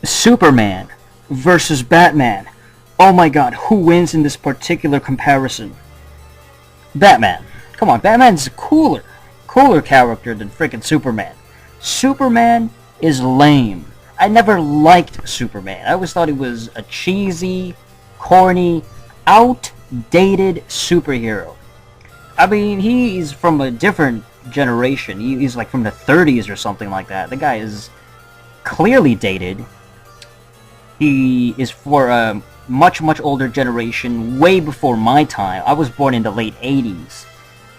Superman versus Batman. Oh my god, who wins in this particular comparison? Batman. Come on, Batman's a cooler character than freaking Superman. Superman is lame. I never liked Superman. I always thought he was a cheesy, corny, outdated superhero. I mean, he's from a different generation. He's like from the 30s or something like that. The guy is clearly dated. He is for a much, much older generation, way before my time. I was born in the late 80s.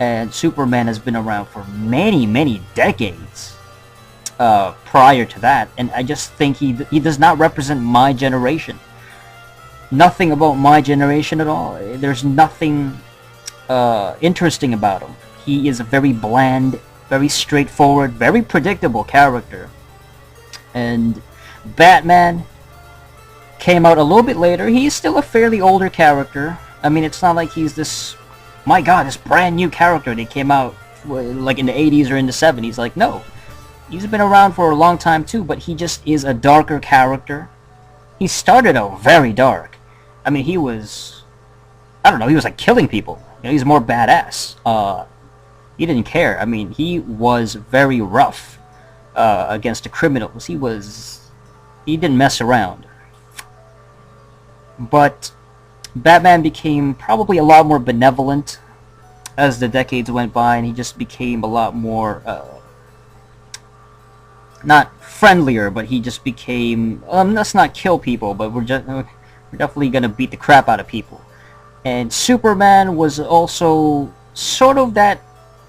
And Superman has been around for many, many decades prior to that. And I just think he does not represent my generation. Nothing about my generation at all. There's nothing interesting about him. He is a very bland, very straightforward, very predictable character. And Batman came out a little bit later. He's still a fairly older character. I mean, it's not like he's this, my god, this brand new character that came out like in the 80s or in the 70s. Like, no. He's been around for a long time too, but he just is a darker character. He started out very dark. I mean, he was, I don't know, he was like killing people. You know, he's more badass. He didn't care. I mean, he was very rough against the criminals. He didn't mess around. But Batman became probably a lot more benevolent as the decades went by, and he just became a lot more, not friendlier, but he just became, let's not kill people, but we're definitely gonna beat the crap out of people. And Superman was also sort of that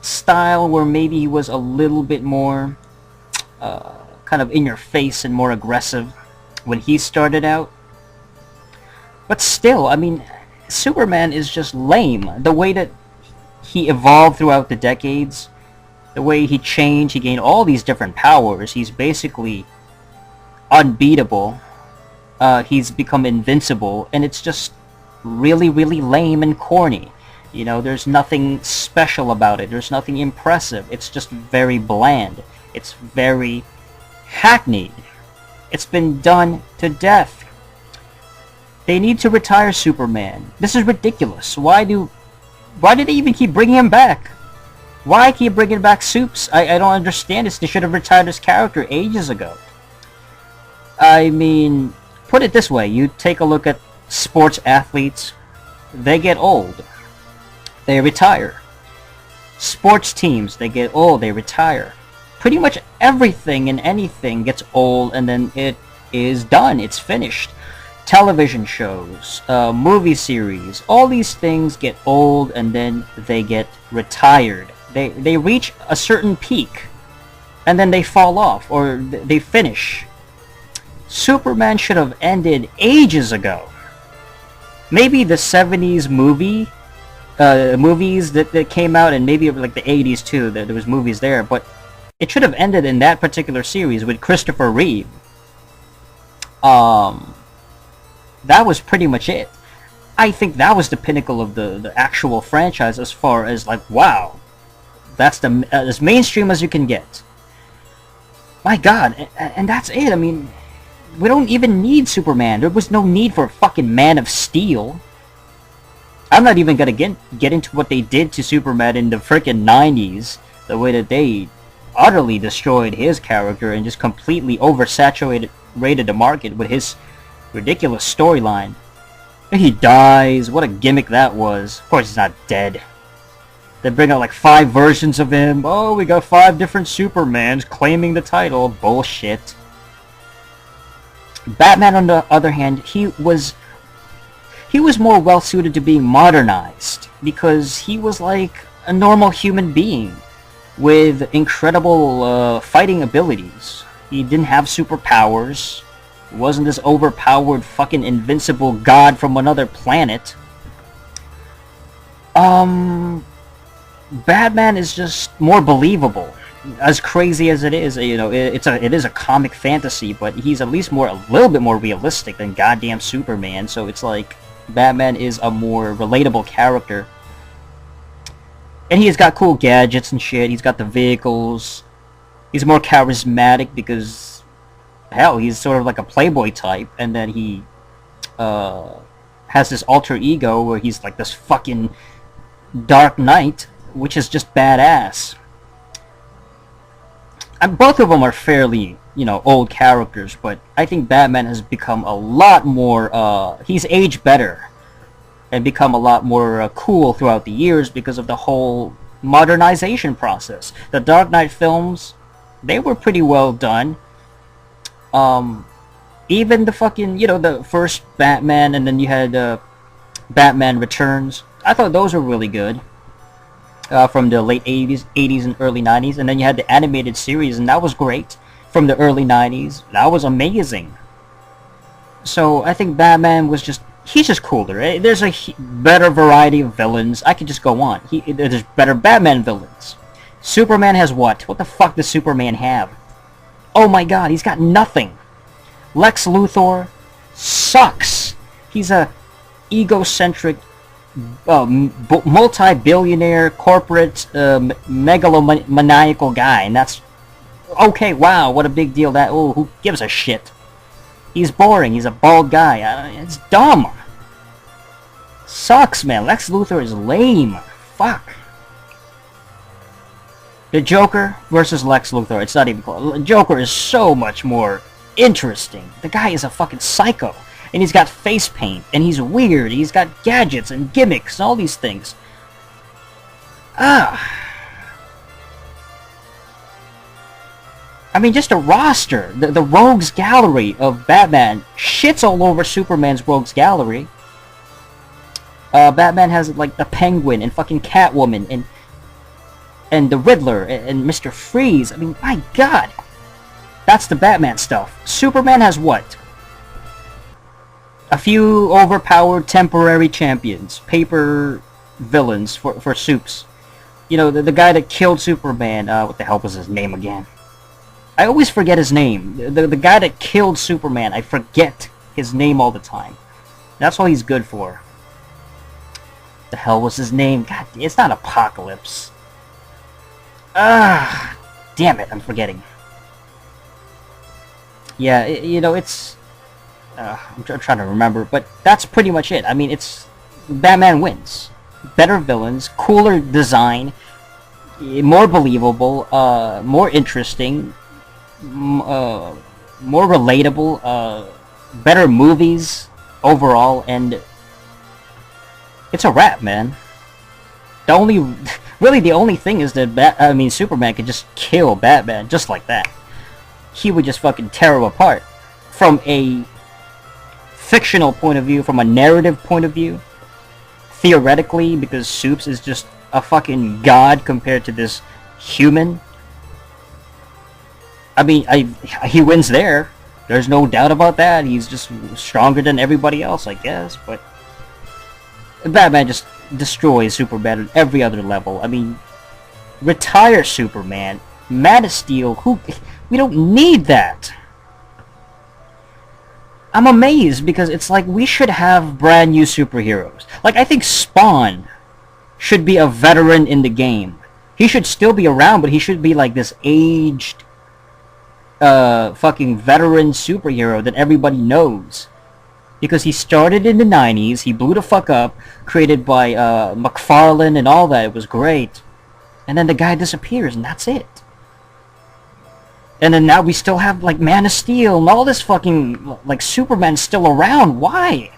style where maybe he was a little bit more kind of in your face and more aggressive when he started out. But still, I mean, Superman is just lame. The way that he evolved throughout the decades, the way he changed, he gained all these different powers. He's basically unbeatable. He's become invincible, and it's just really, really lame and corny. You know, there's nothing special about it. There's nothing impressive. It's just very bland. It's very hackneyed. It's been done to death. They need to retire Superman. This is ridiculous. Why do they even keep bringing him back? Why keep bringing back Supes? I don't understand this. They should have retired his character ages ago. I mean, put it this way. You take a look at sports athletes. They get old. They retire. Sports teams, they get old. They retire. Pretty much everything and anything gets old, and then it is done. It's finished. Television shows, movie series, all these things get old and then they get retired. They reach a certain peak and then they fall off or they finish. Superman should have ended ages ago. Maybe the 70s movies that came out, and maybe like the 80s too, there was movies there, but it should have ended in that particular series with Christopher Reeve. That was pretty much it. I think that was the pinnacle of the actual franchise as far as like, wow, that's as mainstream as you can get. My god, and that's it. I mean, we don't even need Superman. There was no need for a fucking Man of Steel. I'm not even gonna get into what they did to Superman in the frickin' 90s. The way that they utterly destroyed his character and just completely oversaturated the market with his ridiculous storyline. He dies. What a gimmick that was. Of course he's not dead. They bring out like 5 versions of him. Oh, we got 5 different Supermans claiming the title. Bullshit. Batman, on the other hand, he was more well suited to being modernized because he was like a normal human being with incredible fighting abilities. He didn't have superpowers. He wasn't this overpowered fucking invincible god from another planet. Batman is just more believable. As crazy as it is, you know, it is a comic fantasy, but he's at least a little bit more realistic than goddamn Superman. So it's like Batman is a more relatable character, and he's got cool gadgets and shit. He's got the vehicles. He's more charismatic because hell, he's sort of like a playboy type, and then he has this alter ego where he's like this fucking Dark Knight, which is just badass. And both of them are fairly, old characters, but I think Batman has become a lot more, he's aged better and become a lot more cool throughout the years because of the whole modernization process. The Dark Knight films, they were pretty well done. Even the fucking, the first Batman, and then you had Batman Returns. I thought those were really good. From the late 80s and early 90s. And then you had the animated series, and that was great. From the early 90s. That was amazing. So I think Batman was he's just cooler. There's a better variety of villains. I could just go on. There's better Batman villains. Superman has what? What the fuck does Superman have? Oh my god, he's got nothing. Lex Luthor sucks. He's a egocentric, multi-billionaire, corporate, megalomaniacal guy, and that's... Okay, wow, what a big deal that... Oh, who gives a shit? He's boring, he's a bald guy. It's dumb. Sucks, man. Lex Luthor is lame. Fuck. The Joker versus Lex Luthor, it's not even close. Joker is so much more interesting. The guy is a fucking psycho. And he's got face paint. And he's weird. He's got gadgets and gimmicks and all these things. I mean, just a roster. The Rogues Gallery of Batman shits all over Superman's Rogues Gallery. Batman has, like, the Penguin and fucking Catwoman and the Riddler and Mr. Freeze. I mean, my god. That's the Batman stuff. Superman has what? A few overpowered temporary champions. Paper villains for Supes. The guy that killed Superman. What the hell was his name again? I always forget his name. The guy that killed Superman. I forget his name all the time. That's all he's good for. The hell was his name? God, it's not Apocalypse. Damn it, I'm forgetting. Yeah, it's... I'm trying to remember, but that's pretty much it. I mean, it's... Batman wins. Better villains, cooler design, more believable, more interesting, more relatable, better movies overall, and... It's a wrap, man. Really, the only thing is that Superman could just kill Batman just like that. He would just fucking tear him apart. From a fictional point of view, from a narrative point of view, theoretically, because Supes is just a fucking god compared to this human. I mean, he wins there. There's no doubt about that. He's just stronger than everybody else, I guess, but... Batman just destroys Superman on every other level. I mean, retire Superman. Man of Steel, we don't need that. I'm amazed because it's like we should have brand new superheroes. Like, I think Spawn should be a veteran in the game. He should still be around, but he should be like this aged, fucking veteran superhero that everybody knows. Because he started in the 90s, he blew the fuck up, created by McFarlane and all that, it was great. And then the guy disappears, and that's it. And then now we still have, like, Man of Steel and all this fucking, like, Superman's still around. Why?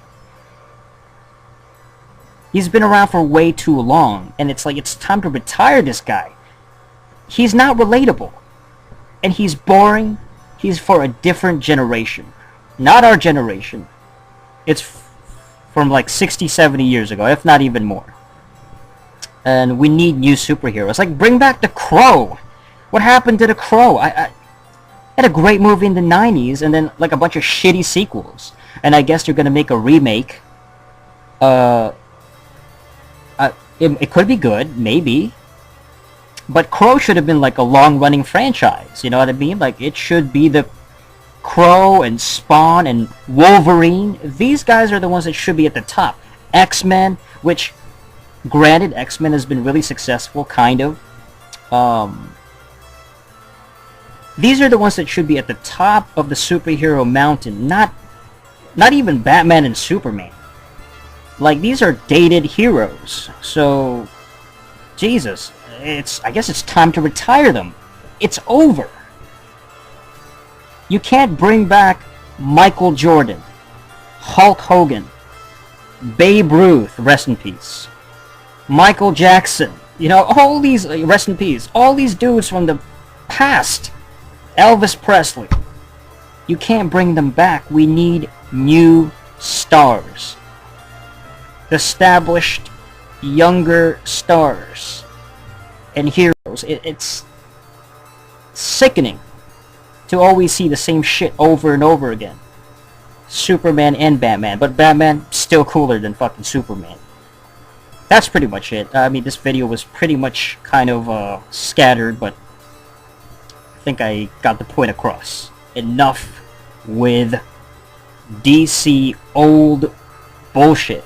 He's been around for way too long, and it's like, it's time to retire this guy. He's not relatable. And he's boring. He's for a different generation. Not our generation. It's from like 60, 70 years ago, if not even more. And we need new superheroes. Like, bring back The Crow. What happened to The Crow? I had a great movie in the 90s, and then like a bunch of shitty sequels. And I guess they're gonna make a remake. It could be good, maybe. But Crow should have been like a long-running franchise. You know what I mean? Like, it should be the Crow and Spawn and Wolverine. These guys are the ones that should be at the top. X-Men, which, granted, X-Men has been really successful, kind of. These are the ones that should be at the top of the superhero mountain, not even Batman and Superman. Like, these are dated heroes. So, Jesus, I guess it's time to retire them. It's over. You can't bring back Michael Jordan, Hulk Hogan, Babe Ruth, rest in peace, Michael Jackson, you know, all these, rest in peace, all these dudes from the past, Elvis Presley. You can't bring them back. We need new stars. Established, younger stars and heroes. It's sickening to always see the same shit over and over again. Superman and Batman, but Batman still cooler than fucking Superman. That's pretty much it. I mean, this video was pretty much kind of scattered, but I think I got the point across. Enough with DC old bullshit.